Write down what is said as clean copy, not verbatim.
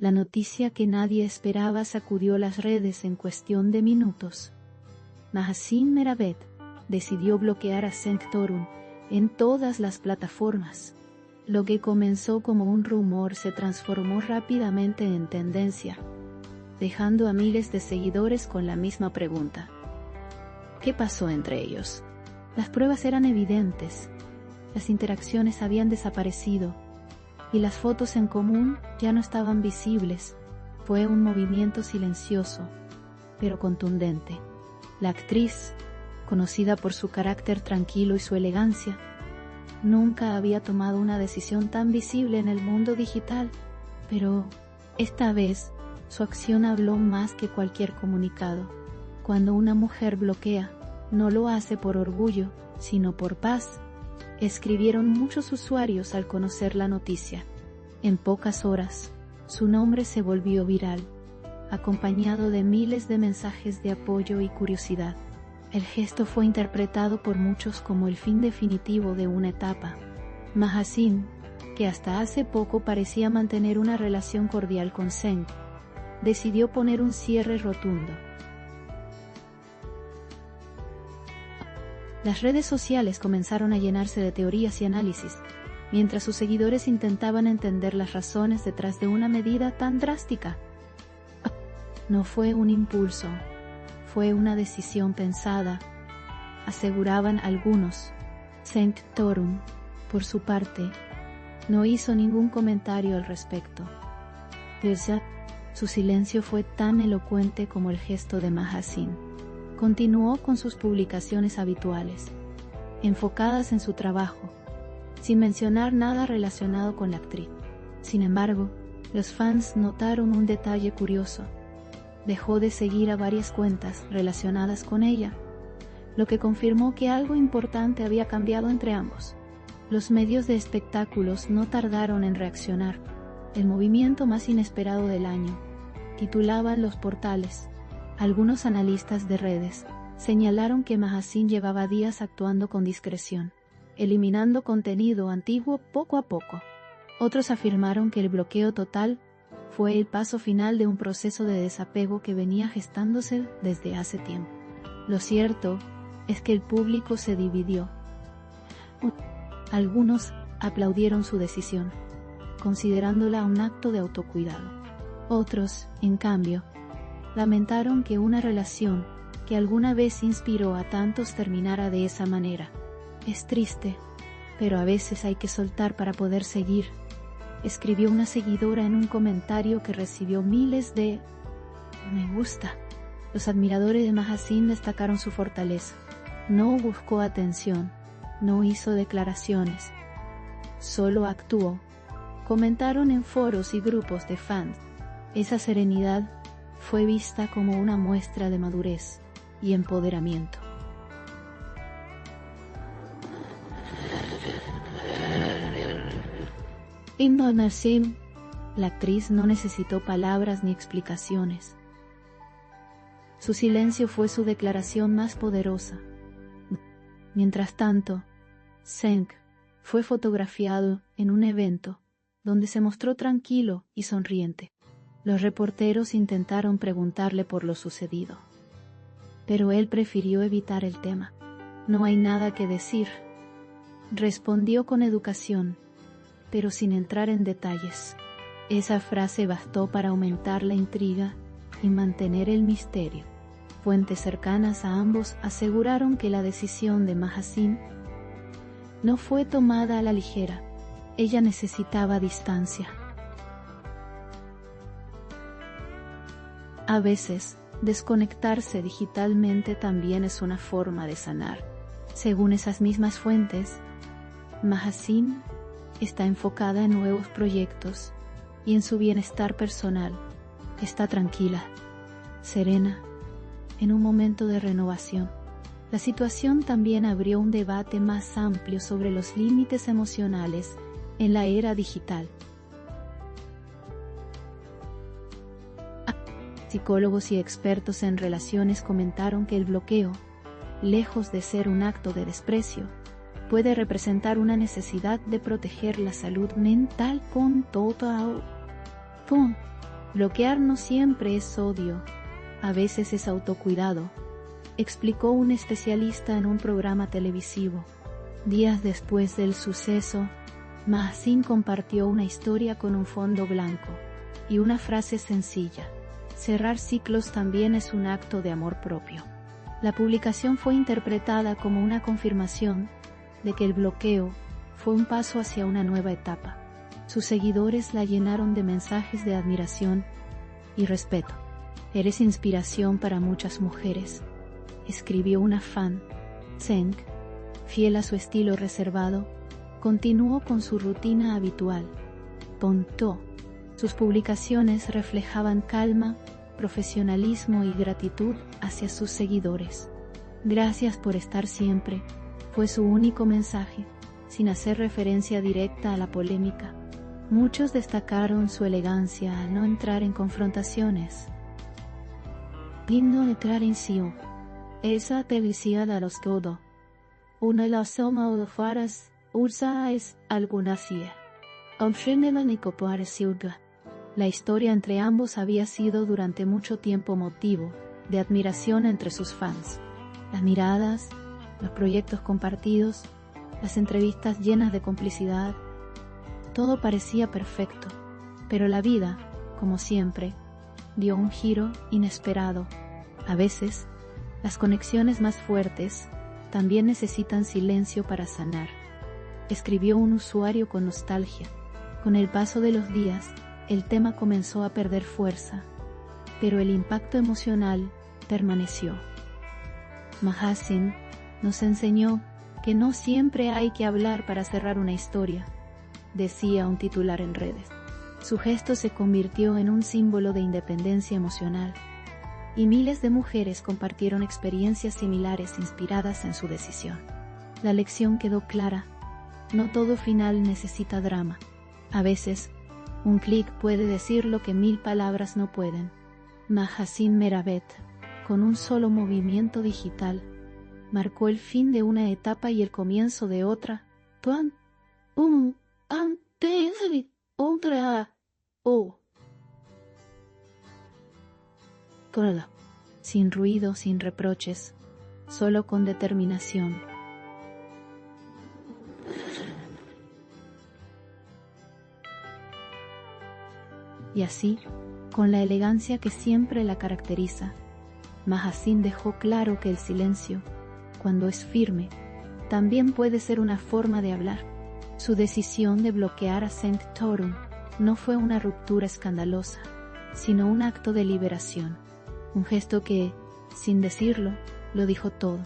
La noticia que nadie esperaba sacudió las redes en cuestión de minutos. Mahaseen Meravet decidió bloquear a Sanctorum en todas las plataformas. Lo que comenzó como un rumor se transformó rápidamente en tendencia, dejando a miles de seguidores con la misma pregunta: ¿qué pasó entre ellos? Las pruebas eran evidentes, las interacciones habían desaparecido, y las fotos en común ya no estaban visibles. Fue un movimiento silencioso, pero contundente. La actriz, conocida por su carácter tranquilo y su elegancia, nunca había tomado una decisión tan visible en el mundo digital, pero esta vez su acción habló más que cualquier comunicado. Cuando una mujer bloquea, no lo hace por orgullo, sino por paz, escribieron muchos usuarios al conocer la noticia. En pocas horas, su nombre se volvió viral, acompañado de miles de mensajes de apoyo y curiosidad. El gesto fue interpretado por muchos como el fin definitivo de una etapa. Mahaseen, que hasta hace poco parecía mantener una relación cordial con Seng, decidió poner un cierre rotundo. Las redes sociales comenzaron a llenarse de teorías y análisis, mientras sus seguidores intentaban entender las razones detrás de una medida tan drástica. No fue un impulso, fue una decisión pensada, aseguraban algunos. Sanctorum, por su parte, no hizo ningún comentario al respecto. Pero su silencio fue tan elocuente como el gesto de Mahaseen. Continuó con sus publicaciones habituales, enfocadas en su trabajo, sin mencionar nada relacionado con la actriz. Sin embargo, los fans notaron un detalle curioso: dejó de seguir a varias cuentas relacionadas con ella, lo que confirmó que algo importante había cambiado entre ambos. Los medios de espectáculos no tardaron en reaccionar. El movimiento más inesperado del año, titulaban los portales. Algunos analistas de redes señalaron que Mahaseen llevaba días actuando con discreción, eliminando contenido antiguo poco a poco. Otros afirmaron que el bloqueo total fue el paso final de un proceso de desapego que venía gestándose desde hace tiempo. Lo cierto es que el público se dividió. Algunos aplaudieron su decisión, considerándola un acto de autocuidado. Otros, en cambio, lamentaron que una relación que alguna vez inspiró a tantos terminara de esa manera. Es triste, pero a veces hay que soltar para poder seguir, escribió una seguidora en un comentario que recibió miles de me gusta. Los admiradores de Mahaseen destacaron su fortaleza. No buscó atención, no hizo declaraciones, solo actuó. Comentaron en foros y grupos de fans. Esa serenidad fue vista como una muestra de madurez y empoderamiento. Mahaseen, la actriz, no necesitó palabras ni explicaciones. Su silencio fue su declaración más poderosa. Mientras tanto, Seng fue fotografiado en un evento donde se mostró tranquilo y sonriente. Los reporteros intentaron preguntarle por lo sucedido, pero él prefirió evitar el tema. No hay nada que decir, respondió con educación, pero sin entrar en detalles. Esa frase bastó para aumentar la intriga y mantener el misterio. Fuentes cercanas a ambos aseguraron que la decisión de Mahaseen no fue tomada a la ligera. Ella necesitaba distancia. A veces, desconectarse digitalmente también es una forma de sanar. Según esas mismas fuentes, Mahaseen está enfocada en nuevos proyectos y en su bienestar personal. Está tranquila, serena, en un momento de renovación. La situación también abrió un debate más amplio sobre los límites emocionales en la era digital. Psicólogos y expertos en relaciones comentaron que el bloqueo, lejos de ser un acto de desprecio, puede representar una necesidad de proteger la salud mental con todo. Bloquear no siempre es odio, a veces es autocuidado, explicó un especialista en un programa televisivo. Días después del suceso, Mahzin compartió una historia con un fondo blanco y una frase sencilla: cerrar ciclos también es un acto de amor propio. La publicación fue interpretada como una confirmación de que el bloqueo fue un paso hacia una nueva etapa. Sus seguidores la llenaron de mensajes de admiración y respeto. Eres inspiración para muchas mujeres, escribió una fan. Zeng, fiel a su estilo reservado, continuó con su rutina habitual. Pontó. Sus publicaciones reflejaban calma, profesionalismo y gratitud hacia sus seguidores. Gracias por estar siempre, fue su único mensaje, sin hacer referencia directa a la polémica. Muchos destacaron su elegancia al no entrar en confrontaciones. Lindo entrar en sí. Esa felicidad a los todo. Una la soma o faras, usa es alguna cia. Obshenela ni copar siuga. La historia entre ambos había sido durante mucho tiempo motivo de admiración entre sus fans. Las miradas, los proyectos compartidos, las entrevistas llenas de complicidad, todo parecía perfecto, pero la vida, como siempre, dio un giro inesperado. A veces, las conexiones más fuertes también necesitan silencio para sanar, escribió un usuario con nostalgia. Con el paso de los días, el tema comenzó a perder fuerza, pero el impacto emocional permaneció. Mahzin nos enseñó que no siempre hay que hablar para cerrar una historia, decía un titular en redes. Su gesto se convirtió en un símbolo de independencia emocional, y miles de mujeres compartieron experiencias similares inspiradas en su decisión. La lección quedó clara: no todo final necesita drama. A veces, un clic puede decir lo que 1000 palabras no pueden. Mahzin Meravet, con un solo movimiento digital, marcó el fin de una etapa y el comienzo de otra. Tuan, antes, otra, Todo. Sin ruido, sin reproches, solo con determinación. Y así, con la elegancia que siempre la caracteriza, Mahzin dejó claro que el silencio, cuando es firme, también puede ser una forma de hablar. Su decisión de bloquear a Cenk Torun no fue una ruptura escandalosa, sino un acto de liberación, un gesto que, sin decirlo, lo dijo todo.